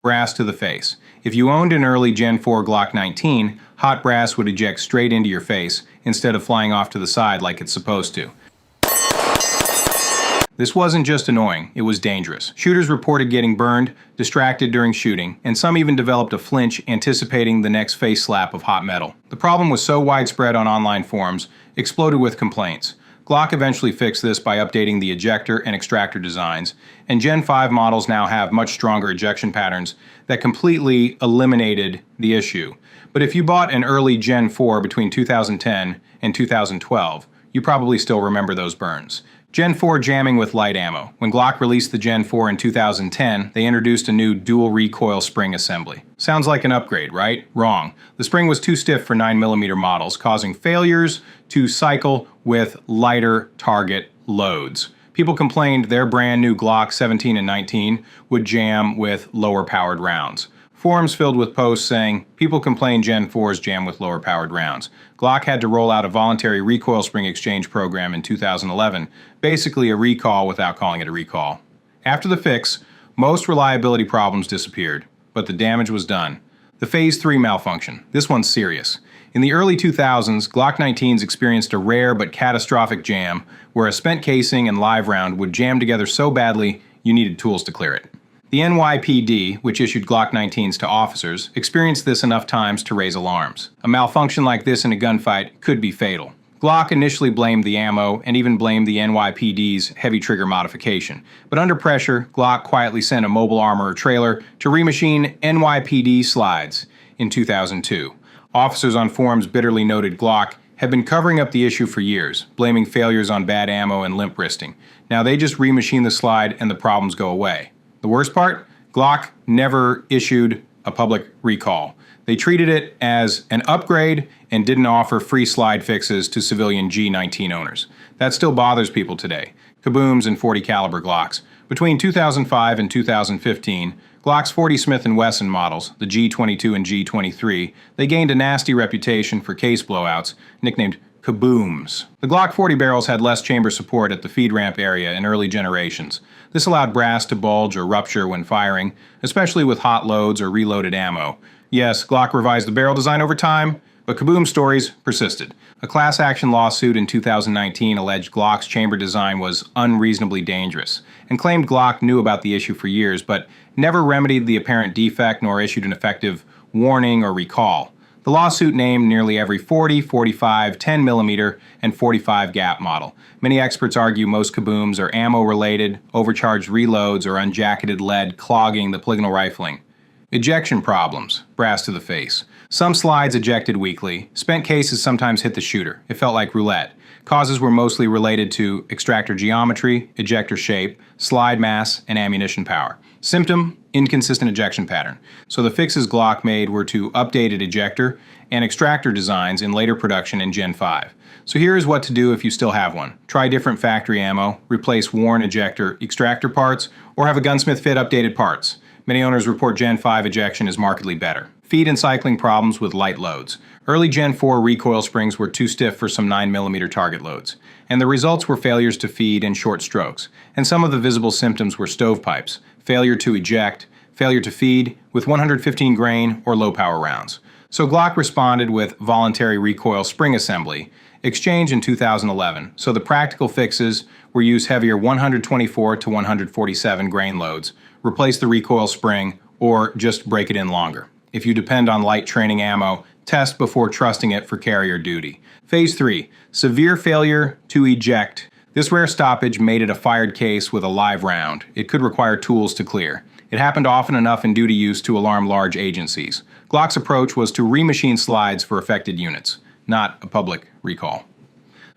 Brass to the face. If you owned an early Gen 4 Glock 19, hot brass would eject straight into your face instead of flying off to the side like it's supposed to. This wasn't just annoying, it was dangerous. Shooters reported getting burned, distracted during shooting, and some even developed a flinch anticipating the next face slap of hot metal. The problem was so widespread on online forums, exploded with complaints. Glock eventually fixed this by updating the ejector and extractor designs, and Gen 5 models now have much stronger ejection patterns that completely eliminated the issue. But if you bought an early Gen 4 between 2010 and 2012, you probably still remember those burns. Gen 4 jamming with light ammo. When Glock released the Gen 4 in 2010, they introduced a new dual recoil spring assembly. Sounds like an upgrade, right? Wrong. The spring was too stiff for 9mm models, causing failures to cycle with lighter target loads. People complained their brand new Glock 17 and 19 would jam with lower powered rounds. Forums filled with posts saying, people complain Gen 4s jam with lower powered rounds. Glock had to roll out a voluntary recoil spring exchange program in 2011, basically a recall without calling it a recall. After the fix, most reliability problems disappeared, but the damage was done. The Phase 3 malfunction. This one's serious. In the early 2000s, Glock 19s experienced a rare but catastrophic jam where a spent casing and live round would jam together so badly you needed tools to clear it. The NYPD, which issued Glock 19s to officers, experienced this enough times to raise alarms. A malfunction like this in a gunfight could be fatal. Glock initially blamed the ammo and even blamed the NYPD's heavy trigger modification. But under pressure, Glock quietly sent a mobile armorer trailer to remachine NYPD slides in 2002. Officers on forums bitterly noted Glock had been covering up the issue for years, blaming failures on bad ammo and limp wristing. Now they just remachine the slide and the problems go away. The worst part? Glock never issued a public recall. They treated it as an upgrade and didn't offer free slide fixes to civilian G19 owners. That still bothers people today. Kabooms and .40 caliber Glocks. Between 2005 and 2015, Glock's 40 Smith & Wesson models, the G22 and G23, they gained a nasty reputation for case blowouts, nicknamed kabooms. The Glock 40 barrels had less chamber support at the feed ramp area in early generations. This allowed brass to bulge or rupture when firing, especially with hot loads or reloaded ammo. Yes, Glock revised the barrel design over time, but kaboom stories persisted. A class action lawsuit in 2019 alleged Glock's chamber design was unreasonably dangerous, and claimed Glock knew about the issue for years, but never remedied the apparent defect nor issued an effective warning or recall. The lawsuit named nearly every 40, 45, 10mm, and 45 gap model. Many experts argue most kabooms are ammo-related, overcharged reloads, or unjacketed lead clogging the polygonal rifling. Ejection problems. Brass to the face. Some slides ejected weakly. Spent cases sometimes hit the shooter. It felt like roulette. Causes were mostly related to extractor geometry, ejector shape, slide mass, and ammunition power. Symptom: inconsistent ejection pattern. So the fixes Glock made were to updated ejector and extractor designs in later production in Gen 5. So here is what to do if you still have one. Try different factory ammo, replace worn ejector extractor parts, or have a gunsmith fit updated parts. Many owners report Gen 5 ejection is markedly better. Feed and cycling problems with light loads. Early Gen 4 recoil springs were too stiff for some 9mm target loads, and the results were failures to feed and short strokes. And some of the visible symptoms were stovepipes, failure to eject, failure to feed with 115 grain or low power rounds. So Glock responded with voluntary recoil spring assembly, exchange in 2011. So the practical fixes were use heavier 124 to 147 grain loads, replace the recoil spring, or just break it in longer. If you depend on light training ammo, test before trusting it for carrier duty. Phase 3. Severe failure to eject. This rare stoppage made it a fired case with a live round. It could require tools to clear. It happened often enough in duty use to alarm large agencies. Glock's approach was to remachine slides for affected units, not a public recall.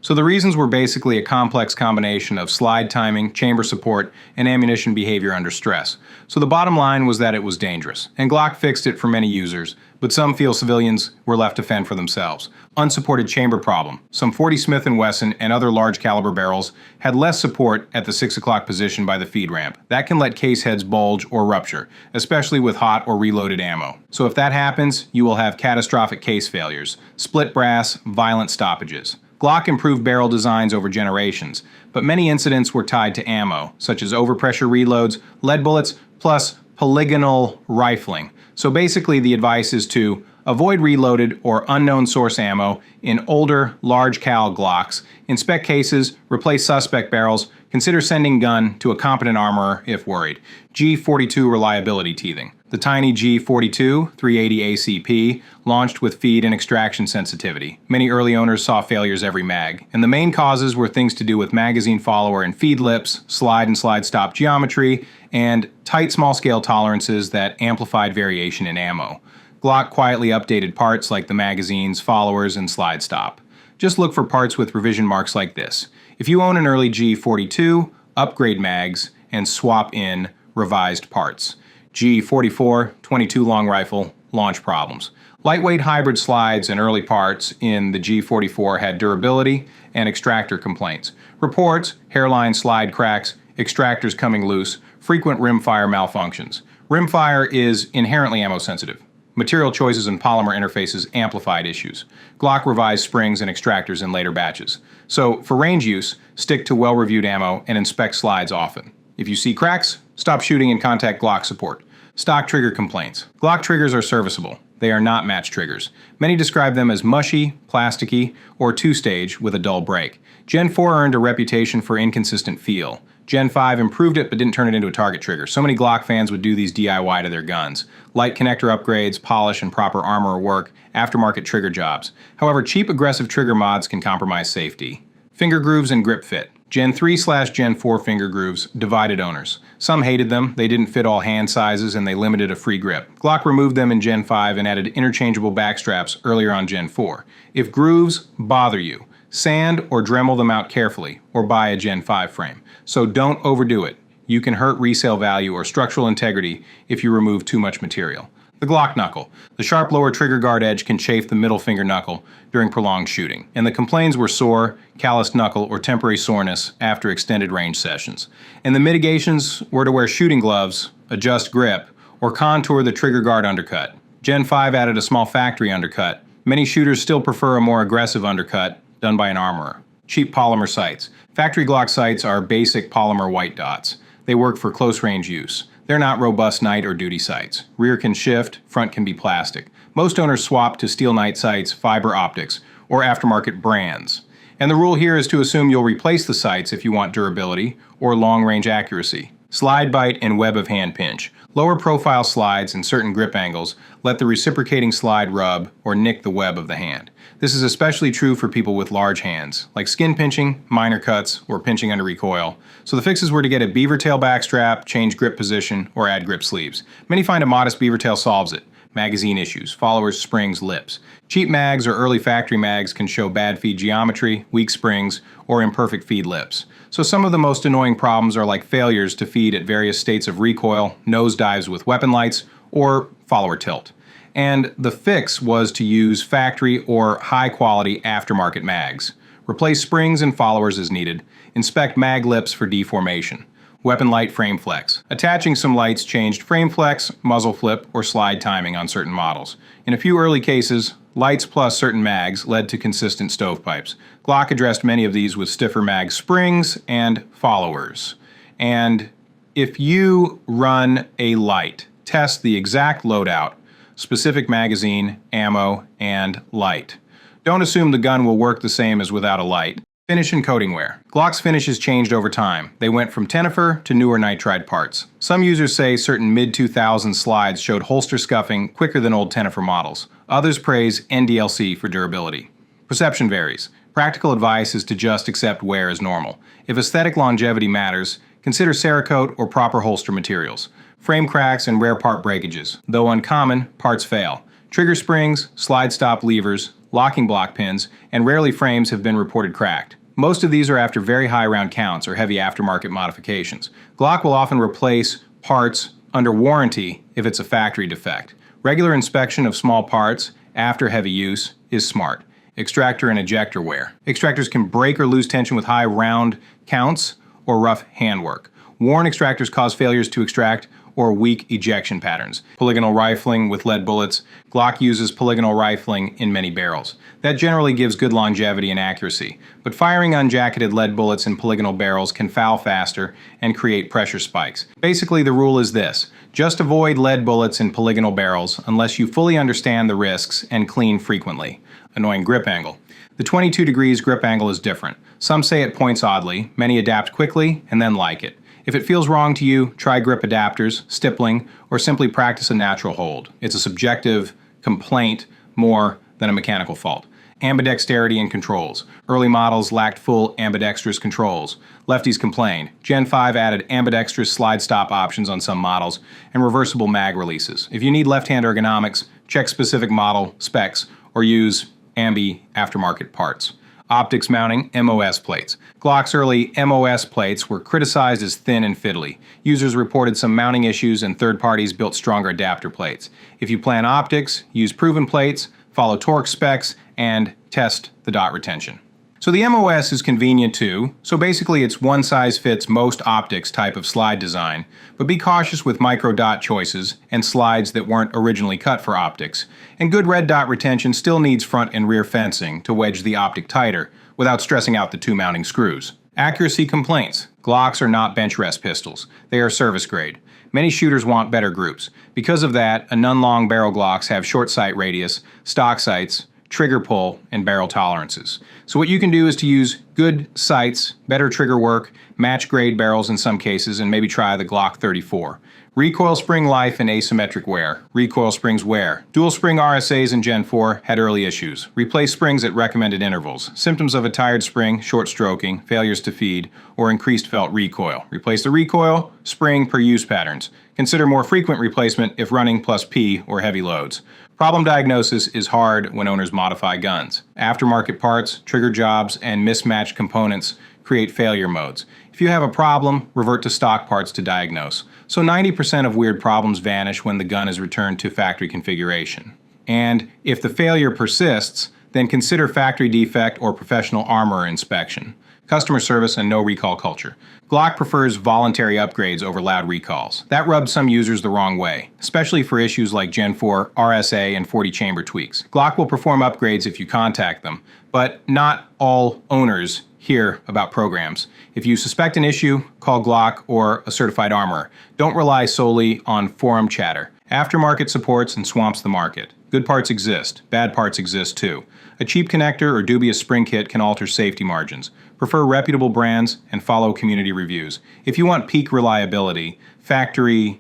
So the reasons were basically a complex combination of slide timing, chamber support, and ammunition behavior under stress. So the bottom line was that it was dangerous, and Glock fixed it for many users, but some feel civilians were left to fend for themselves. Unsupported chamber problem. Some 40 Smith & Wesson and other large caliber barrels had less support at the 6 o'clock position by the feed ramp. That can let case heads bulge or rupture, especially with hot or reloaded ammo. So if that happens, you will have catastrophic case failures, split brass, violent stoppages. Glock improved barrel designs over generations, but many incidents were tied to ammo, such as overpressure reloads, lead bullets, plus polygonal rifling. So basically the advice is to avoid reloaded or unknown source ammo in older, large cal Glocks, inspect cases, replace suspect barrels, consider sending gun to a competent armorer if worried. G42 reliability teething. The tiny G42 380 ACP launched with feed and extraction sensitivity. Many early owners saw failures every mag, and the main causes were things to do with magazine follower and feed lips, slide and slide stop geometry, and tight small-scale tolerances that amplified variation in ammo. Glock quietly updated parts like the magazines, followers, and slide stop. Just look for parts with revision marks like this. If you own an early G42, upgrade mags and swap in revised parts. G44, 22 long rifle, launch problems. Lightweight hybrid slides and early parts in the G44 had durability and extractor complaints. Reports, hairline slide cracks, extractors coming loose, frequent rimfire malfunctions. Rimfire is inherently ammo sensitive. Material choices and polymer interfaces amplified issues. Glock revised springs and extractors in later batches. So, for range use, stick to well-reviewed ammo and inspect slides often. If you see cracks, stop shooting and contact Glock support. Stock trigger complaints. Glock triggers are serviceable. They are not match triggers. Many describe them as mushy, plasticky, or two-stage with a dull break. Gen 4 earned a reputation for inconsistent feel. Gen 5 improved it but didn't turn it into a target trigger. So many Glock fans would do these DIY to their guns. Light connector upgrades, polish, and proper armor work, aftermarket trigger jobs. However, cheap aggressive trigger mods can compromise safety. Finger grooves and grip fit. Gen 3/Gen 4 finger grooves divided owners. Some hated them, they didn't fit all hand sizes, and they limited a free grip. Glock removed them in Gen 5 and added interchangeable back straps earlier on Gen 4. If grooves bother you, sand or Dremel them out carefully, or buy a Gen 5 frame. So don't overdo it. You can hurt resale value or structural integrity if you remove too much material. The Glock knuckle. The sharp lower trigger guard edge can chafe the middle finger knuckle during prolonged shooting, and the complaints were sore, calloused knuckle, or temporary soreness after extended range sessions. And the mitigations were to wear shooting gloves, adjust grip, or contour the trigger guard undercut. Gen 5 added a small factory undercut. Many shooters still prefer a more aggressive undercut done by an armorer. Cheap polymer sights. Factory Glock sights are basic polymer white dots. They work for close range use. They're not robust night or duty sights. Rear can shift, front can be plastic. Most owners swap to steel night sights, fiber optics, or aftermarket brands. And the rule here is to assume you'll replace the sights if you want durability or long range accuracy. Slide bite and web of hand pinch. Lower profile slides and certain grip angles let the reciprocating slide rub or nick the web of the hand. This is especially true for people with large hands, like skin pinching, minor cuts, or pinching under recoil. So the fixes were to get a beaver tail backstrap, change grip position, or add grip sleeves. Many find a modest beaver tail solves it. Magazine issues, followers, springs, lips. Cheap mags or early factory mags can show bad feed geometry, weak springs, or imperfect feed lips. So some of the most annoying problems are like failures to feed at various states of recoil, nosedives with weapon lights, or follower tilt. And the fix was to use factory or high-quality aftermarket mags. Replace springs and followers as needed. Inspect mag lips for deformation. Weapon light frame flex. Attaching some lights changed frame flex, muzzle flip, or slide timing on certain models. In a few early cases, lights plus certain mags led to consistent stovepipes. Glock addressed many of these with stiffer mag springs and followers. And if you run a light, test the exact loadout, specific magazine, ammo, and light. Don't assume the gun will work the same as without a light. Finish and coating wear. Glock's finishes changed over time. They went from Tenifer to newer nitride parts. Some users say certain mid-2000s slides showed holster scuffing quicker than old Tenifer models. Others praise NDLC for durability. Perception varies. Practical advice is to just accept wear as normal. If aesthetic longevity matters, consider Cerakote or proper holster materials. Frame cracks and rare part breakages. Though uncommon, parts fail. Trigger springs, slide stop levers, locking block pins, and rarely frames have been reported cracked. Most of these are after very high round counts or heavy aftermarket modifications. Glock will often replace parts under warranty if it's a factory defect. Regular inspection of small parts after heavy use is smart. Extractor and ejector wear. Extractors can break or lose tension with high round counts or rough handwork. Worn extractors cause failures to extract or weak ejection patterns. Polygonal rifling with lead bullets. Glock uses polygonal rifling in many barrels. That generally gives good longevity and accuracy, but firing unjacketed lead bullets in polygonal barrels can foul faster and create pressure spikes. Basically, the rule is this: just avoid lead bullets in polygonal barrels unless you fully understand the risks and clean frequently. Annoying grip angle. The 22 degrees grip angle is different. Some say it points oddly, many adapt quickly and then like it. If it feels wrong to you, try grip adapters, stippling, or simply practice a natural hold. It's a subjective complaint more than a mechanical fault. Ambidexterity and controls. Early models lacked full ambidextrous controls. Lefties complained. Gen 5 added ambidextrous slide stop options on some models and reversible mag releases. If you need left-hand ergonomics, check specific model specs or use Ambi aftermarket parts. Optics mounting, MOS plates. Glock's early MOS plates were criticized as thin and fiddly. Users reported some mounting issues and third parties built stronger adapter plates. If you plan optics, use proven plates, follow torque specs, and test the dot retention. So the MOS is convenient too, so basically it's one size fits most optics type of slide design, but be cautious with micro dot choices and slides that weren't originally cut for optics. And good red dot retention still needs front and rear fencing to wedge the optic tighter without stressing out the two mounting screws. Accuracy complaints. Glocks are not bench rest pistols. They are service grade. Many shooters want better groups. Because of that, a none-long barrel Glocks have short sight radius, stock sights, trigger pull, and barrel tolerances. So what you can do is to use good sights, better trigger work, match grade barrels in some cases, and maybe try the Glock 34. Recoil spring life and asymmetric wear. Recoil springs wear. Dual spring RSAs in Gen 4 had early issues. Replace springs at recommended intervals. Symptoms of a tired spring, short stroking, failures to feed, or increased felt recoil. Replace the recoil, spring per use patterns. Consider more frequent replacement if running plus P or heavy loads. Problem diagnosis is hard when owners modify guns. Aftermarket parts, trigger jobs, and mismatched components create failure modes. If you have a problem, revert to stock parts to diagnose. So 90% of weird problems vanish when the gun is returned to factory configuration. And if the failure persists, then consider factory defect or professional armorer inspection. Customer service and no recall culture. Glock prefers voluntary upgrades over loud recalls. That rubs some users the wrong way, especially for issues like Gen 4, RSA, and 40 chamber tweaks. Glock will perform upgrades if you contact them, but not all owners hear about programs. If you suspect an issue, call Glock or a certified armorer. Don't rely solely on forum chatter. Aftermarket supports and swamps the market. Good parts exist. Bad parts exist too. A cheap connector or dubious spring kit can alter safety margins. Prefer reputable brands and follow community reviews. If you want peak reliability, factory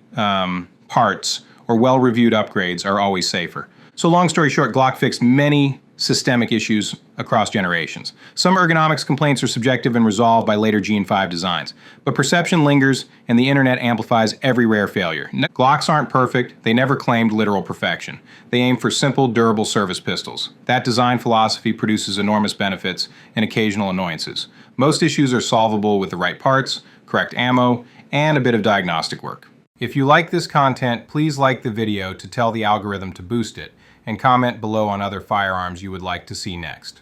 parts or well-reviewed upgrades are always safer. So long story short, Glock fixed many systemic issues across generations. Some ergonomics complaints are subjective and resolved by later Gen 5 designs, but perception lingers and the internet amplifies every rare failure. Glocks aren't perfect, they never claimed literal perfection. They aim for simple, durable service pistols. That design philosophy produces enormous benefits and occasional annoyances. Most issues are solvable with the right parts, correct ammo, and a bit of diagnostic work. If you like this content, please like the video to tell the algorithm to boost it, and comment below on other firearms you would like to see next.